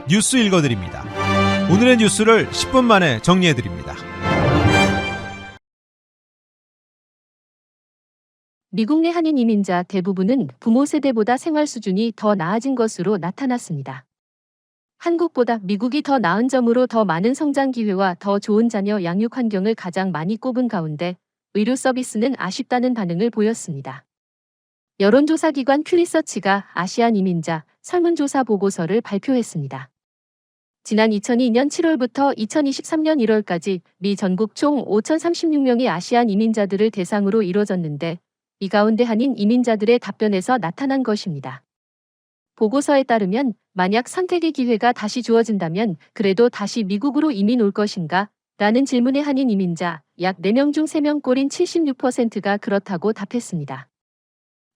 뉴스 읽어드립니다. 오늘의 뉴스를 10분 만에 정리해드립니다. 미국 내 한인 이민자 대부분은 부모 세대보다 생활 수준이 더 나아진 것으로 나타났습니다. 한국보다 미국이 더 나은 점으로 더 많은 성장 기회와 더 좋은 자녀 양육 환경을 가장 많이 꼽은 가운데 의료 서비스는 아쉽다는 반응을 보였습니다. 여론조사기관 큐리서치가 아시안 이민자 설문조사 보고서를 발표했습니다. 지난 2002년 7월부터 2023년 1월까지 미 전국 총 5,036명의 아시안 이민자들을 대상으로 이뤄졌는데 이 가운데 한인 이민자들의 답변에서 나타난 것입니다. 보고서에 따르면 만약 선택의 기회가 다시 주어진다면 그래도 다시 미국으로 이민 올 것인가? 라는 질문에 한인 이민자 약 4명 중 3명 꼴인 76%가 그렇다고 답했습니다.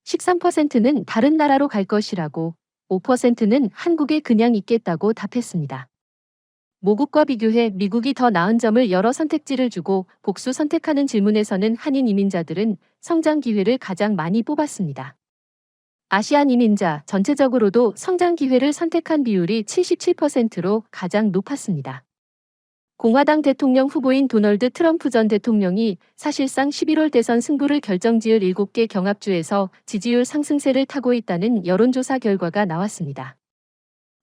13%는 다른 나라로 갈 것이라고, 5%는 한국에 그냥 있겠다고 답했습니다. 모국과 비교해 미국이 더 나은 점을 여러 선택지를 주고 복수 선택하는 질문에서는 한인 이민자들은 성장 기회를 가장 많이 뽑았습니다. 아시안 이민자 전체적으로도 성장 기회를 선택한 비율이 77%로 가장 높았습니다. 공화당 대통령 후보인 도널드 트럼프 전 대통령이 사실상 11월 대선 승부를 결정지을 7개 경합주에서 지지율 상승세를 타고 있다는 여론조사 결과가 나왔습니다.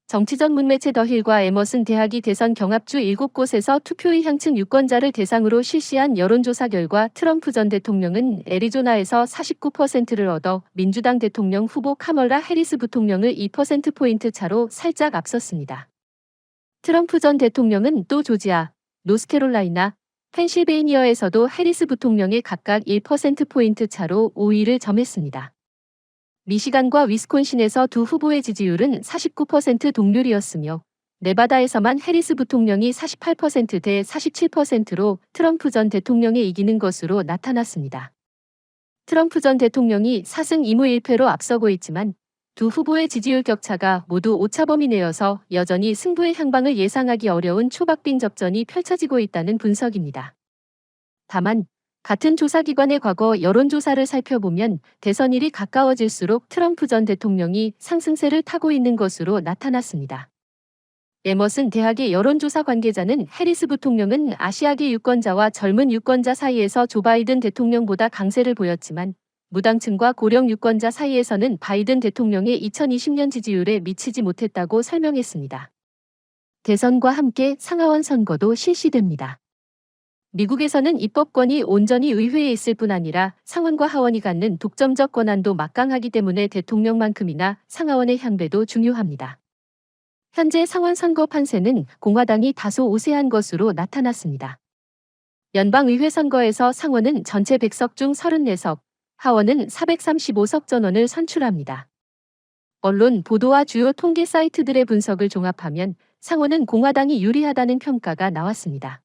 정치 전문 매체 더힐과 에머슨 대학이 대선 경합주 7곳에서 투표의 향측 유권자를 대상으로 실시한 여론조사 결과 트럼프 전 대통령은 애리조나에서 49%를 얻어 민주당 대통령 후보 카멀라 해리스 부통령을 2%포인트 차로 살짝 앞섰습니다. 트럼프 전 대통령은 또 조지아, 노스캐롤라이나, 펜실베이니아에서도 해리스 부통령에 각각 1%포인트 차로 5위를 점했습니다. 미시간과 위스콘신에서 두 후보의 지지율은 49% 동률이었으며 네바다에서만 해리스 부통령이 48%대 47%로 트럼프 전 대통령에 이기는 것으로 나타났습니다. 트럼프 전 대통령이 4승 2무 1패로 앞서고 있지만 두 후보의 지지율 격차가 모두 오차 범위 내여서 여전히 승부의 향방을 예상하기 어려운 초박빙 접전이 펼쳐지고 있다는 분석입니다. 다만 같은 조사기관의 과거 여론조사를 살펴보면 대선일이 가까워질수록 트럼프 전 대통령이 상승세를 타고 있는 것으로 나타났습니다. 에머슨 대학의 여론조사 관계자는 해리스 부통령은 아시아계 유권자와 젊은 유권자 사이에서 조 바이든 대통령보다 강세를 보였지만 무당층과 고령 유권자 사이에서는 바이든 대통령의 2020년 지지율에 미치지 못했다고 설명했습니다. 대선과 함께 상하원 선거도 실시됩니다. 미국에서는 입법권이 온전히 의회에 있을 뿐 아니라 상원과 하원이 갖는 독점적 권한도 막강하기 때문에 대통령만큼이나 상하원의 향배도 중요합니다. 현재 상원 선거 판세는 공화당이 다소 우세한 것으로 나타났습니다. 연방의회 선거에서 상원은 전체 100석 중 34석, 하원은 435석 전원을 선출합니다. 언론 보도와 주요 통계 사이트들의 분석을 종합하면 상원은 공화당이 유리하다는 평가가 나왔습니다.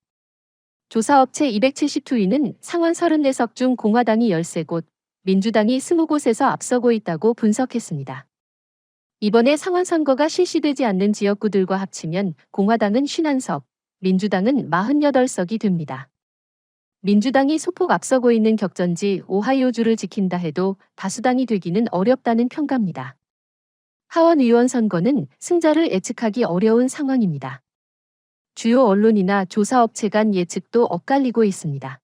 조사업체 272위는 상원 34석 중 공화당이 13곳, 민주당이 20곳에서 앞서고 있다고 분석했습니다. 이번에 상원 선거가 실시되지 않는 지역구들과 합치면 공화당은 51석, 민주당은 48석이 됩니다. 민주당이 소폭 앞서고 있는 격전지 오하이오주를 지킨다 해도 다수당이 되기는 어렵다는 평가입니다. 하원 의원 선거는 승자를 예측하기 어려운 상황입니다. 주요 언론이나 조사업체 간 예측도 엇갈리고 있습니다.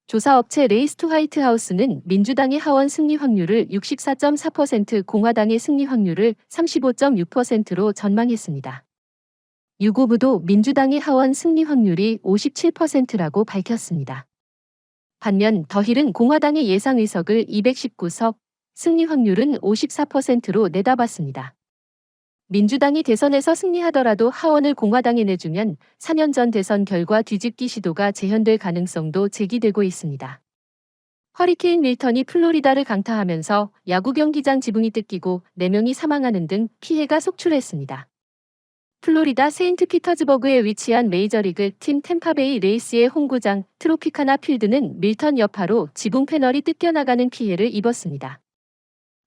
조사업체 레이스 투 화이트 하우스는 민주당의 하원 승리 확률을 64.4%, 공화당의 승리 확률을 35.6%로 전망했습니다. 유고브도 민주당의 하원 승리 확률이 57%라고 밝혔습니다. 반면 더힐은 공화당의 예상 의석을 219석, 승리 확률은 54%로 내다봤습니다. 민주당이 대선에서 승리하더라도 하원을 공화당에 내주면 4년 전 대선 결과 뒤집기 시도가 재현될 가능성도 제기되고 있습니다. 허리케인 밀턴이 플로리다를 강타하면서 야구 경기장 지붕이 뜯기고 4명이 사망하는 등 피해가 속출했습니다. 플로리다 세인트 피터즈버그에 위치한 메이저리그 팀 템파베이 레이스의 홈구장 트로피카나 필드는 밀턴 여파로 지붕 패널이 뜯겨나가는 피해를 입었습니다.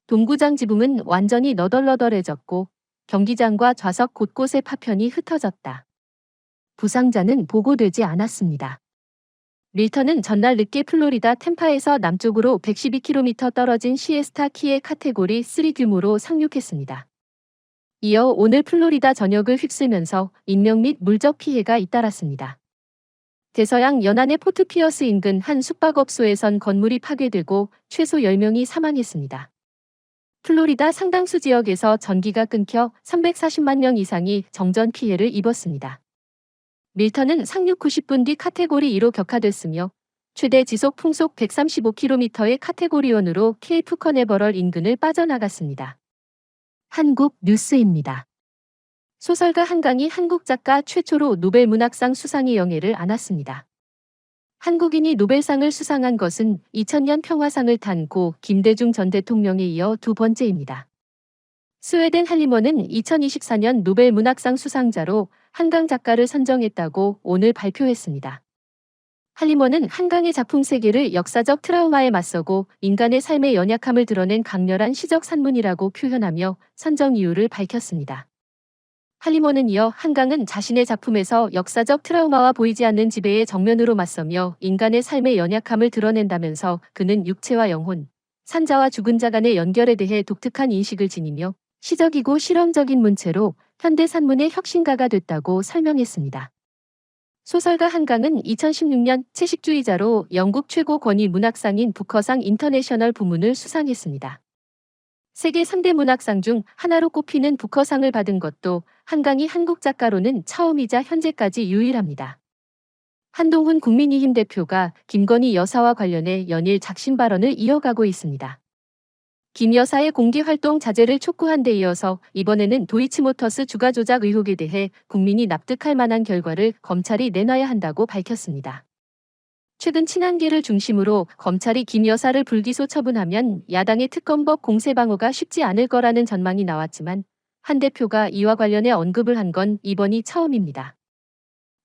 돔구장 지붕은 완전히 너덜너덜해졌고 경기장과 좌석 곳곳에 파편이 흩어졌다. 부상자는 보고되지 않았습니다. 밀턴은 전날 늦게 플로리다 템파에서 남쪽으로 112km 떨어진 시에스타 키의 카테고리 3 규모로 상륙했습니다. 이어 오늘 플로리다 전역을 휩쓸면서 인명 및 물적 피해가 잇따랐습니다. 대서양 연안의 포트 피어스 인근 한 숙박업소에선 건물이 파괴되고 최소 10명이 사망했습니다. 플로리다 상당수 지역에서 전기가 끊겨 340만 명 이상이 정전 피해를 입었습니다. 밀턴은 상륙 90분 뒤 카테고리 2로 격하됐으며 최대 지속 풍속 135km의 카테고리 1으로 케이프 커네버럴 인근을 빠져나갔습니다. 한국 뉴스입니다. 소설가 한강이 한국 작가 최초로 노벨 문학상 수상의 영예를 안았습니다. 한국인이 노벨상을 수상한 것은 2000년 평화상을 탄 고 김대중 전 대통령에 이어 두 번째입니다. 스웨덴 할리먼은 2024년 노벨 문학상 수상자로 한강 작가를 선정했다고 오늘 발표했습니다. 할리먼은 한강의 작품 세계를 역사적 트라우마에 맞서고 인간의 삶의 연약함을 드러낸 강렬한 시적 산문이라고 표현하며 선정 이유를 밝혔습니다. 할리먼은 이어 한강은 자신의 작품에서 역사적 트라우마와 보이지 않는 지배의 정면으로 맞서며 인간의 삶의 연약함을 드러낸다면서 그는 육체와 영혼, 산자와 죽은 자 간의 연결에 대해 독특한 인식을 지니며 시적이고 실험적인 문체로 현대 산문의 혁신가가 됐다고 설명했습니다. 소설가 한강은 2016년 채식주의자로 영국 최고 권위 문학상인 부커상 인터내셔널 부문을 수상했습니다. 세계 3대 문학상 중 하나로 꼽히는 부커상을 받은 것도 한강이 한국 작가로는 처음이자 현재까지 유일합니다. 한동훈 국민의힘 대표가 김건희 여사와 관련해 연일 작심 발언을 이어가고 있습니다. 김 여사의 공개활동 자제를 촉구한 데 이어서 이번에는 도이치모터스 주가 조작 의혹에 대해 국민이 납득할 만한 결과를 검찰이 내놔야 한다고 밝혔습니다. 최근 친한계를 중심으로 검찰이 김 여사를 불기소 처분하면 야당의 특검법 공세 방어가 쉽지 않을 거라는 전망이 나왔지만 한 대표가 이와 관련해 언급을 한 건 이번이 처음입니다.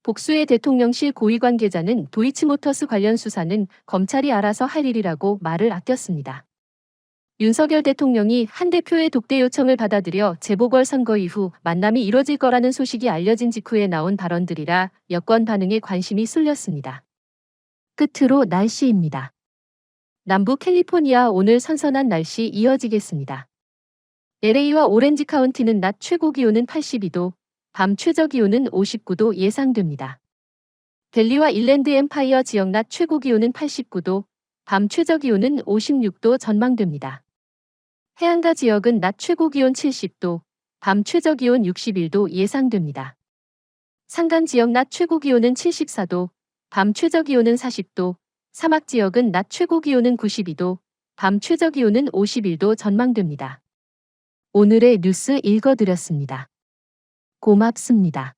복수의 대통령실 고위 관계자는 도이치모터스 관련 수사는 검찰이 알아서 할 일이라고 말을 아꼈습니다. 윤석열 대통령이 한 대표의 독대 요청을 받아들여 재보궐선거 이후 만남이 이뤄질 거라는 소식이 알려진 직후에 나온 발언들이라 여권 반응에 관심이 쏠렸습니다. 끝으로 날씨입니다. 남부 캘리포니아 오늘 선선한 날씨 이어지겠습니다. LA와 오렌지 카운티는 낮 최고 기온은 82도, 밤 최저 기온은 59도 예상됩니다. 델리와 일랜드 엠파이어 지역 낮 최고 기온은 89도, 밤 최저 기온은 56도 전망됩니다. 해안가 지역은 낮 최고 기온 70도, 밤 최저 기온 61도 예상됩니다. 산간 지역 낮 최고 기온은 74도, 밤 최저 기온은 40도, 사막 지역은 낮 최고 기온은 92도, 밤 최저 기온은 51도 전망됩니다. 오늘의 뉴스 읽어드렸습니다. 고맙습니다.